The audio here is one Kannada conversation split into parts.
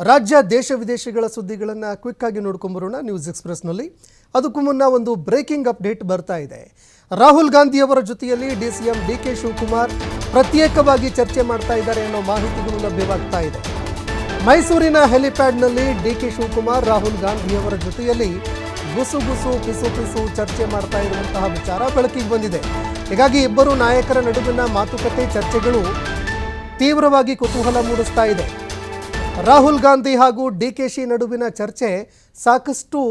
ರಾಜ್ಯ ದೇಶ ವಿದೇಶಗಳ ಸುದ್ದಿಗಳನ್ನು ಕ್ವಿಕ್ ಆಗಿ ನೋಡ್ಕೊಂಬರೋಣ ನ್ಯೂಸ್ ಎಕ್ಸ್‌ಪ್ರೆಸ್ನಲ್ಲಿ. ಅದಕ್ಕೂ ಮುನ್ನ ಒಂದು ಬ್ರೇಕಿಂಗ್ ಅಪ್ಡೇಟ್ ಬರ್ತಾ ಇದೆ. ರಾಹುಲ್ ಗಾಂಧಿ ಅವರ ಜೊತೆಯಲ್ಲಿ ಡಿಸಿಎಂ ಡಿಕೆ ಶಿವಕುಮಾರ್ ಪ್ರತ್ಯೇಕವಾಗಿ ಚರ್ಚೆ ಮಾಡ್ತಾ ಇದ್ದಾರೆ ಅನ್ನೋ ಮಾಹಿತಿಗಳು ಲಭ್ಯವಾಗ್ತಾ ಇದೆ. ಮೈಸೂರಿನ ಹೆಲಿಪ್ಯಾಡ್ನಲ್ಲಿ ಡಿಕೆ ಶಿವಕುಮಾರ್ ರಾಹುಲ್ ಗಾಂಧಿ ಅವರ ಜೊತೆಯಲ್ಲಿ ಗುಸುಗುಸು ಪಿಸು ಚರ್ಚೆ ಮಾಡ್ತಾ ಇರುವಂತಹ ವಿಚಾರ ಬೆಳಕಿಗೆ ಬಂದಿದೆ. ಹೀಗಾಗಿ ಇಬ್ಬರು ನಾಯಕರ ನಡುವಿನ ಮಾತುಕತೆ ಚರ್ಚೆಗಳು ತೀವ್ರವಾಗಿ ಕುತೂಹಲ ಮೂಡಿಸ್ತಾ ಇದೆ. ರಾಹುಲ್ ಗಾಂಧಿ ಹಾಗೂ ಡಿಕೆಶಿ ನಡುವಿನ ಚರ್ಚೆ ಸಾಕಷ್ಟು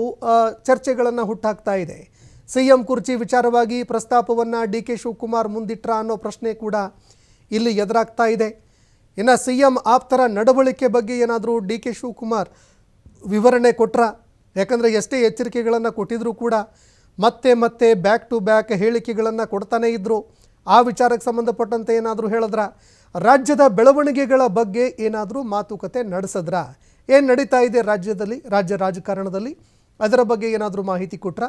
ಚರ್ಚೆಗಳನ್ನು ಹುಟ್ಟಾಕ್ತಾ ಇದೆ. ಸಿಎಂ ಕುರ್ಚಿ ವಿಚಾರವಾಗಿ ಪ್ರಸ್ತಾಪವನ್ನು ಡಿಕೆ ಶಿವಕುಮಾರ್ ಮುಂದಿಟ್ರ ಅನ್ನೋ ಪ್ರಶ್ನೆ ಕೂಡ ಇಲ್ಲಿ ಎದುರಾಗ್ತಾ ಇದೆ. ಇನ್ನು ಸಿಎಂ ಆಪ್ತರ ನಡವಳಿಕೆ ಬಗ್ಗೆ ಏನಾದರೂ ಡಿಕೆ ಶಿವಕುಮಾರ್ ವಿವರಣೆ ಕೊಟ್ರ? ಯಾಕಂದರೆ ಎಷ್ಟೇ ಎಚ್ಚರಿಕೆಗಳನ್ನು ಕೊಟ್ಟಿದ್ರೂ ಕೂಡ ಮತ್ತೆ ಬ್ಯಾಕ್ ಟು ಬ್ಯಾಕ್ ಹೇಳಿಕೆಗಳನ್ನು ಕೊಡ್ತಾನೇ ಇದ್ದರು. ಆ ವಿಚಾರಕ್ಕೆ ಸಂಬಂಧಪಟ್ಟಂತೆ ಏನಾದರೂ ಹೇಳಿದ್ರ? ರಾಜ್ಯದ ಬೆಳವಣಿಗೆಗಳ ಬಗ್ಗೆ ಏನಾದರೂ ಮಾತುಕತೆ ನಡೆಸಿದ್ರ? ಏನು ನಡೀತಾ ಇದೆ ರಾಜ್ಯ ರಾಜಕಾರಣದಲ್ಲಿ ಅದರ ಬಗ್ಗೆ ಏನಾದರೂ ಮಾಹಿತಿ ಕೊಟ್ರ?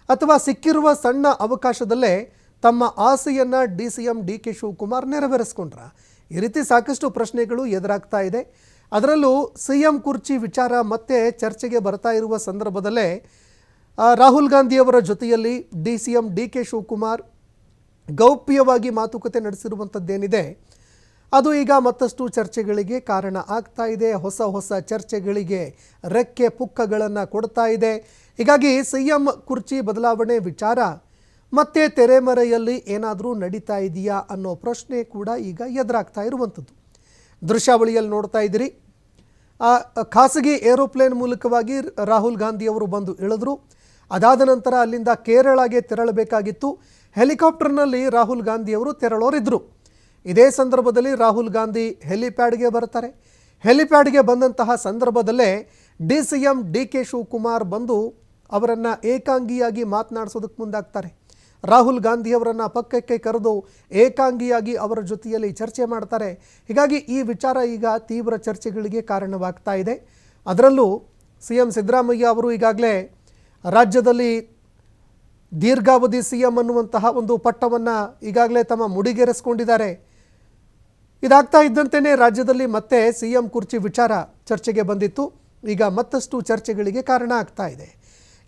ಅಥವಾ ಸಿಕ್ಕಿರುವ ಸಣ್ಣ ಅವಕಾಶದಲ್ಲೇ ತಮ್ಮ ಆಸೆಯನ್ನು ಡಿಸಿಎಂ ಡಿಕೆ ಶಿವಕುಮಾರ್ ನೆರವೇರಿಸ್ಕೊಂಡ್ರ? ಈ ರೀತಿ ಸಾಕಷ್ಟು ಪ್ರಶ್ನೆಗಳು ಎದುರಾಗ್ತಾ ಇದೆ. ಅದರಲ್ಲೂ ಸಿಎಂ ಕುರ್ಚಿ ವಿಚಾರ ಮತ್ತೆ ಚರ್ಚೆಗೆ ಬರ್ತಾ ಇರುವ ಸಂದರ್ಭದಲ್ಲೇ ರಾಹುಲ್ ಗಾಂಧಿಯವರ ಜೊತೆಯಲ್ಲಿ ಡಿಸಿಎಂ ಡಿಕೆ ಶಿವಕುಮಾರ್ ಗೌಪ್ಯವಾಗಿ ಮಾತುಕತೆ ನಡೆಸಿರುವಂಥದ್ದೇನಿದೆ ಅದು ಈಗ ಮತ್ತಷ್ಟು ಚರ್ಚೆಗಳಿಗೆ ಕಾರಣ ಆಗ್ತಾ ಇದೆ. ಹೊಸ ಚರ್ಚೆಗಳಿಗೆ ರೆಕ್ಕೆ ಪುಕ್ಕಗಳನ್ನು ಕೊಡ್ತಾ ಇದೆ. ಹೀಗಾಗಿ ಸಿಎಂ ಕುರ್ಚಿ ಬದಲಾವಣೆ ವಿಚಾರ ಮತ್ತೆ ತೆರೆಮರೆಯಲ್ಲಿ ಏನಾದರೂ ನಡೀತಾ ಇದೆಯಾ ಅನ್ನೋ ಪ್ರಶ್ನೆ ಕೂಡ ಈಗ ಎದುರಾಗ್ತಾ ಇರುವಂಥದ್ದು. ದೃಶ್ಯಾವಳಿಯಲ್ಲಿ ನೋಡ್ತಾ ಇದ್ದೀರಿ, ಖಾಸಗಿ ಏರೋಪ್ಲೇನ್ ಮೂಲಕವಾಗಿ ರಾಹುಲ್ ಗಾಂಧಿಯವರು ಬಂದು ಇಳಿದ್ರು. ಅದಾದ ನಂತರ ಅಲ್ಲಿಂದ ಕೇರಳಗೆ ತೆರಳಬೇಕಾಗಿತ್ತು. ಹೆಲಿಕಾಪ್ಟರ್ನಲ್ಲಿ ರಾಹುಲ್ ಗಾಂಧಿಯವರು ತೆರಳೋರಿದ್ದರು. ಇದೇ ಸಂದರ್ಭದಲ್ಲಿ ರಾಹುಲ್ ಗಾಂಧಿ ಹೆಲಿಪ್ಯಾಡ್ಗೆ ಬರ್ತಾರೆ. ಹೆಲಿಪ್ಯಾಡ್ಗೆ ಬಂದಂತಹ ಸಂದರ್ಭದಲ್ಲೇ ಡಿಸಿಎಂ ಡಿಕೆ ಶಿವಕುಮಾರ್ ಬಂದು ಅವರನ್ನು ಏಕಾಂಗಿಯಾಗಿ ಮಾತನಾಡಿಸೋದಕ್ಕೆ ಮುಂದಾಗ್ತಾರೆ. ರಾಹುಲ್ ಗಾಂಧಿಯವರನ್ನು ಪಕ್ಕಕ್ಕೆ ಕರೆದು ಏಕಾಂಗಿಯಾಗಿ ಅವರ ಜೊತೆಯಲ್ಲಿ ಚರ್ಚೆ ಮಾಡ್ತಾರೆ. ಹೀಗಾಗಿ ಈ ವಿಚಾರ ಈಗ ತೀವ್ರ ಚರ್ಚೆಗಳಿಗೆ ಕಾರಣವಾಗ್ತಾ ಇದೆ. ಅದರಲ್ಲೂ ಸಿಎಂ ಸಿದ್ದರಾಮಯ್ಯ ಅವರು ಈಗಾಗಲೇ ರಾಜ್ಯದಲ್ಲಿ ದೀರ್ಘಾವಧಿ ಸಿಎಂ ಅನ್ನುವಂತಹ ಒಂದು ಪಟ್ಟವನ್ನು ಈಗಾಗಲೇ ತಮ್ಮ ಮುಡಿಗೇರಿಸ್ಕೊಂಡಿದ್ದಾರೆ. ಇದಾಗ್ತಾ ಇದ್ದಂತೆಯೇ ರಾಜ್ಯದಲ್ಲಿ ಮತ್ತೆ ಸಿಎಂ ಕುರ್ಚಿ ವಿಚಾರ ಚರ್ಚೆಗೆ ಬಂದಿತ್ತು. ಈಗ ಮತ್ತಷ್ಟು ಚರ್ಚೆಗಳಿಗೆ ಕಾರಣ ಆಗ್ತಾ ಇದೆ.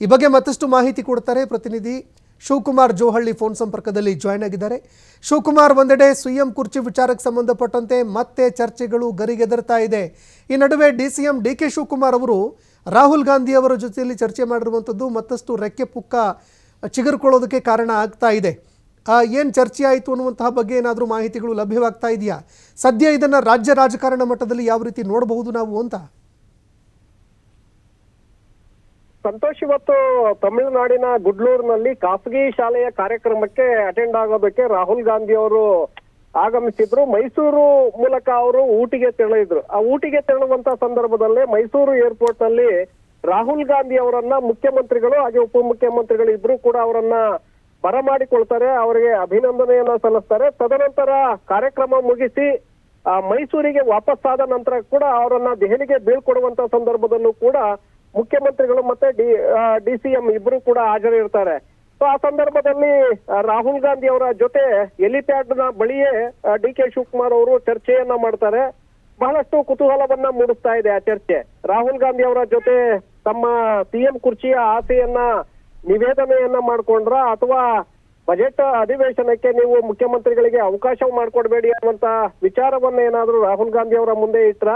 ಈ ಬಗ್ಗೆ ಮತ್ತಷ್ಟು ಮಾಹಿತಿ ಕೊಡ್ತಾರೆ ಪ್ರತಿನಿಧಿ ಶಿವಕುಮಾರ್ ಜೋಹಳ್ಳಿ ಫೋನ್ ಸಂಪರ್ಕದಲ್ಲಿ ಜಾಯ್ನ್ ಆಗಿದ್ದಾರೆ. ಶಿವಕುಮಾರ್, ಒಂದೆಡೆ ಸಿಎಂ ಕುರ್ಚಿ ವಿಚಾರಕ್ಕೆ ಸಂಬಂಧಪಟ್ಟಂತೆ ಮತ್ತೆ ಚರ್ಚೆಗಳು ಗರಿಗೆದರ್ತಾ ಇದೆ. ಈ ನಡುವೆ ಡಿಸಿಎಂ ಡಿಕೆ ಶಿವಕುಮಾರ್ ಅವರು ರಾಹುಲ್ ಗಾಂಧಿ ಅವರ ಜೊತೆಯಲ್ಲಿ ಚರ್ಚೆ ಮಾಡಿರುವಂಥದ್ದು ಮತ್ತಷ್ಟು ರೆಕ್ಕೆ ಪುಕ್ಕ ಚಿಗುರ್ಕೊಳ್ಳೋದಕ್ಕೆ ಕಾರಣ ಆಗ್ತಾ ಇದೆ. ಏನು ಚರ್ಚೆ ಆಯಿತು ಅನ್ನುವಂತಹ ಬಗ್ಗೆ ಏನಾದರೂ ಮಾಹಿತಿಗಳು ಲಭ್ಯವಾಗ್ತಾ ಇದೆಯಾ? ಸದ್ಯ ಇದನ್ನು ರಾಜ್ಯ ರಾಜಕಾರಣ ಮಟ್ಟದಲ್ಲಿ ಯಾವ ರೀತಿ ನೋಡಬಹುದು ನಾವು ಅಂತ? ಸಂತೋಷ್, ಇವತ್ತು ತಮಿಳುನಾಡಿನ ಗುಡ್ಲೂರಿನಲ್ಲಿ ಖಾಸಗಿ ಶಾಲೆಯ ಕಾರ್ಯಕ್ರಮಕ್ಕೆ ಅಟೆಂಡ್ ಆಗೋದಕ್ಕೆ ರಾಹುಲ್ ಗಾಂಧಿ ಅವರು ಆಗಮಿಸಿದ್ರು. ಮೈಸೂರು ಮೂಲಕ ಅವರು ಊಟಿಗೆ ತೆರಳಿದ್ರು. ಆ ಊಟಿಗೆ ತೆರಳುವಂತ ಸಂದರ್ಭದಲ್ಲೇ ಮೈಸೂರು ಏರ್ಪೋರ್ಟ್ ನಲ್ಲಿ ರಾಹುಲ್ ಗಾಂಧಿ ಅವರನ್ನ ಮುಖ್ಯಮಂತ್ರಿಗಳು ಹಾಗೆ ಉಪಮುಖ್ಯಮಂತ್ರಿಗಳು ಇಬ್ರು ಕೂಡ ಅವರನ್ನ ಬರಮಾಡಿಕೊಳ್ತಾರೆ. ಅವರಿಗೆ ಅಭಿನಂದನೆಯನ್ನ ಸಲ್ಲಿಸ್ತಾರೆ. ತದನಂತರ ಕಾರ್ಯಕ್ರಮ ಮುಗಿಸಿ ಮೈಸೂರಿಗೆ ವಾಪಸ್ಸಾದ ನಂತರ ಕೂಡ ಅವರನ್ನ ದೆಹಲಿಗೆ ಬೀಳ್ಕೊಡುವಂತ ಸಂದರ್ಭದಲ್ಲೂ ಕೂಡ ಮುಖ್ಯಮಂತ್ರಿಗಳು ಮತ್ತೆ ಡಿಸಿಎಂ ಇಬ್ರು ಕೂಡ ಹಾಜರಿರ್ತಾರೆ. ಸೊ ಆ ಸಂದರ್ಭದಲ್ಲಿ ರಾಹುಲ್ ಗಾಂಧಿ ಅವರ ಜೊತೆ ಹೆಲಿಪ್ಯಾಡ್ ನ ಬಳಿಯೇ ಡಿಕೆ ಶಿವಕುಮಾರ್ ಅವರು ಚರ್ಚೆಯನ್ನ ಮಾಡ್ತಾರೆ. ಬಹಳಷ್ಟು ಕುತೂಹಲವನ್ನ ಮೂಡಿಸ್ತಾ ಇದೆ ಆ ಚರ್ಚೆ. ರಾಹುಲ್ ಗಾಂಧಿ ಅವರ ಜೊತೆ ತಮ್ಮ ಸಿಎಂ ಕುರ್ಚಿಯ ಆಸೆಯನ್ನ ನಿವೇದನೆಯನ್ನ ಮಾಡ್ಕೊಂಡ್ರ ಅಥವಾ ಬಜೆಟ್ ಅಧಿವೇಶನಕ್ಕೆ ನೀವು ಮುಖ್ಯಮಂತ್ರಿಗಳಿಗೆ ಅವಕಾಶ ಮಾಡ್ಕೊಡ್ಬೇಡಿ ಅನ್ನುವಂತ ವಿಚಾರವನ್ನ ಏನಾದ್ರೂ ರಾಹುಲ್ ಗಾಂಧಿ ಅವರ ಮುಂದೆ ಇಟ್ರ?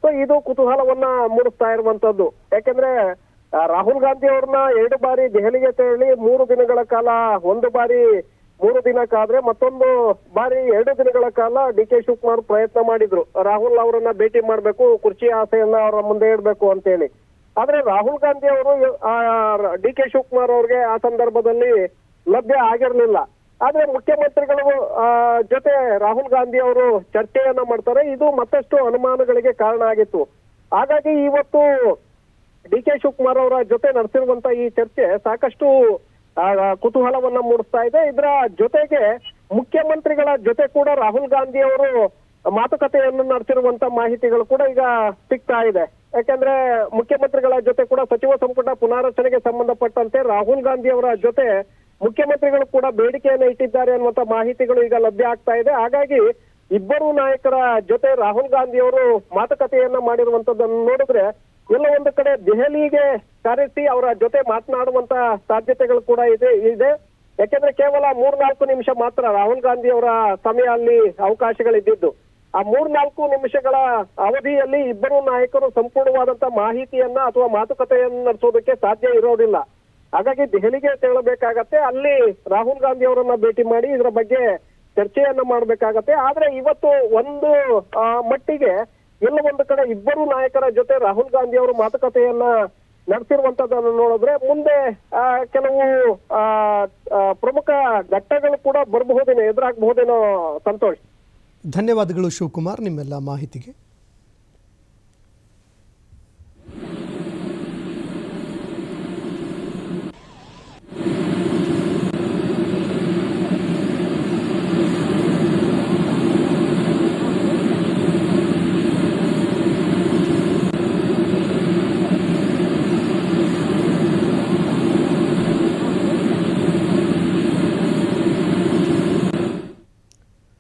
ಸೊ ಇದು ಕುತೂಹಲವನ್ನ ಮೂಡಿಸ್ತಾ ಇರುವಂತದ್ದು. ಯಾಕೆಂದ್ರೆ ರಾಹುಲ್ ಗಾಂಧಿ ಅವ್ರನ್ನ 2 ಬಾರಿ ದೆಹಲಿಗೆ ತೆರಳಿ 3 ದಿನಗಳ ಕಾಲ, ಒಂದು ಬಾರಿ 3 ದಿನಕ್ಕಾದ್ರೆ ಮತ್ತೊಂದು ಬಾರಿ 2 ದಿನಗಳ ಕಾಲ ಡಿಕೆ ಶಿವಕುಮಾರ್ ಪ್ರಯತ್ನ ಮಾಡಿದ್ರು. ರಾಹುಲ್ ಅವರನ್ನ ಭೇಟಿ ಮಾಡ್ಬೇಕು, ಕುರ್ಚಿ ಆಸೆಯನ್ನ ಅವರ ಮುಂದೆ ಇಡ್ಬೇಕು ಅಂತ ಹೇಳಿ. ಆದ್ರೆ ರಾಹುಲ್ ಗಾಂಧಿ ಅವರು ಡಿಕೆ ಶಿವಕುಮಾರ್ ಅವ್ರಿಗೆ ಆ ಸಂದರ್ಭದಲ್ಲಿ ಲಭ್ಯ ಆಗಿರ್ಲಿಲ್ಲ. ಆದ್ರೆ ಮುಖ್ಯಮಂತ್ರಿಗಳು ಜೊತೆ ರಾಹುಲ್ ಗಾಂಧಿ ಅವರು ಚರ್ಚೆಯನ್ನ ಮಾಡ್ತಾರೆ. ಇದು ಮತ್ತಷ್ಟು ಅನುಮಾನಗಳಿಗೆ ಕಾರಣ ಆಗಿತ್ತು. ಹಾಗಾಗಿ ಇವತ್ತು ಡಿಕೆ ಶಿವಕುಮಾರ್ ಅವರ ಜೊತೆ ನಡೆಸಿರುವಂತ ಈ ಚರ್ಚೆ ಸಾಕಷ್ಟು ಕುತೂಹಲವನ್ನ ಮೂಡಿಸ್ತಾ ಇದೆ. ಇದರ ಜೊತೆಗೆ ಮುಖ್ಯಮಂತ್ರಿಗಳ ಜೊತೆ ಕೂಡ ರಾಹುಲ್ ಗಾಂಧಿ ಅವರು ಮಾತುಕತೆಯನ್ನು ನಡೆಸಿರುವಂತ ಮಾಹಿತಿಗಳು ಕೂಡ ಈಗ ಸಿಗ್ತಾ ಇದೆ. ಯಾಕಂದ್ರೆ ಮುಖ್ಯಮಂತ್ರಿಗಳ ಜೊತೆ ಕೂಡ ಸಚಿವ ಸಂಪುಟ ಪುನಾರಚನೆಗೆ ಸಂಬಂಧಪಟ್ಟಂತೆ ರಾಹುಲ್ ಗಾಂಧಿ ಅವರ ಜೊತೆ ಮುಖ್ಯಮಂತ್ರಿಗಳು ಕೂಡ ಬೇಡಿಕೆಯನ್ನು ಇಟ್ಟಿದ್ದಾರೆ ಅನ್ನುವಂತ ಮಾಹಿತಿಗಳು ಈಗ ಲಭ್ಯ ಆಗ್ತಾ ಇದೆ. ಹಾಗಾಗಿ ಇಬ್ಬರು ನಾಯಕರ ಜೊತೆ ರಾಹುಲ್ ಗಾಂಧಿ ಅವರು ಮಾತುಕತೆಯನ್ನ ಮಾಡಿರುವಂತದ್ದನ್ನು ನೋಡಿದ್ರೆ ಎಲ್ಲ ಒಂದು ಕಡೆ ದೆಹಲಿಗೆ ಕರೆಸಿ ಅವರ ಜೊತೆ ಮಾತನಾಡುವಂತ ಸಾಧ್ಯತೆಗಳು ಕೂಡ ಇದೆ. ಯಾಕೆಂದ್ರೆ ಕೇವಲ 3-4 ನಿಮಿಷ ಮಾತ್ರ ರಾಹುಲ್ ಗಾಂಧಿ ಅವರ ಸಮಯ ಅಲ್ಲಿ ಅವಕಾಶಗಳಿದ್ದಿದ್ದು. ಆ 3-4 ನಿಮಿಷಗಳ ಅವಧಿಯಲ್ಲಿ ಇಬ್ಬರು ನಾಯಕರು ಸಂಪೂರ್ಣವಾದಂತ ಮಾಹಿತಿಯನ್ನ ಅಥವಾ ಮಾತುಕತೆಯನ್ನು ನಡೆಸೋದಕ್ಕೆ ಸಾಧ್ಯ ಇರೋದಿಲ್ಲ. ಹಾಗಾಗಿ ದೆಹಲಿಗೆ ತೆರಳಬೇಕಾಗತ್ತೆ, ಅಲ್ಲಿ ರಾಹುಲ್ ಗಾಂಧಿ ಅವರನ್ನ ಭೇಟಿ ಮಾಡಿ ಇದರ ಬಗ್ಗೆ ಚರ್ಚೆಯನ್ನ ಮಾಡ್ಬೇಕಾಗತ್ತೆ. ಆದ್ರೆ ಇವತ್ತು ಒಂದು ಮಟ್ಟಿಗೆ ಎಲ್ಲ ಒಂದು ಕಡೆ ಇಬ್ಬರು ನಾಯಕರ ಜೊತೆ ರಾಹುಲ್ ಗಾಂಧಿ ಅವರು ಮಾತುಕತೆಯನ್ನ ನಡೆಸಿರುವಂತದ್ದನ್ನು ನೋಡಿದ್ರೆ ಮುಂದೆ ಕೆಲವು ಪ್ರಮುಖ ಘಟ್ಟಗಳು ಕೂಡ ಬರಬಹುದೇನೋ, ಎದುರಾಗಬಹುದೇನೋ. ಸಂತೋಷ್, ಧನ್ಯವಾದಗಳು ಶಿವಕುಮಾರ್ ನಿಮ್ಮೆಲ್ಲ ಮಾಹಿತಿಗೆ.